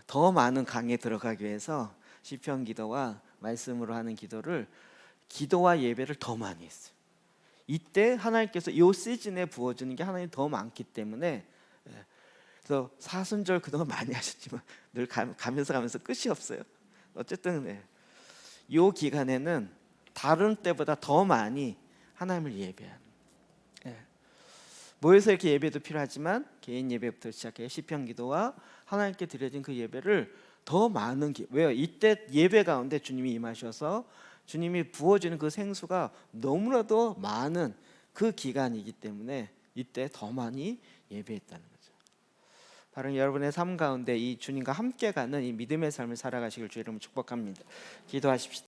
Speaker 1: 더 많은 강에 들어가기 위해서 시편 기도와 말씀으로 하는 기도와 예배를 더 많이 했어요. 이때 하나님께서 이 시즌에 부어주는 게 하나님 더 많기 때문에 그래서 사순절 그동안 많이 하셨지만 늘 가면서 끝이 없어요. 어쨌든 이 기간에는 다른 때보다 더 많이 하나님을 예배하는 모여서 이렇게 예배도 필요하지만 개인 예배부터 시작해 시편 기도와 하나님께 드려진 그 예배를 더 많은 왜요? 이때 예배 가운데 주님이 임하셔서 주님이 부어주는 그 생수가 너무나도 많은 그 기간이기 때문에 이때 더 많이 예배했다는 거죠. 바로 여러분의 삶 가운데 이 주님과 함께 가는 이 믿음의 삶을 살아가시길 주의 이름으로 축복합니다. 기도하십시다.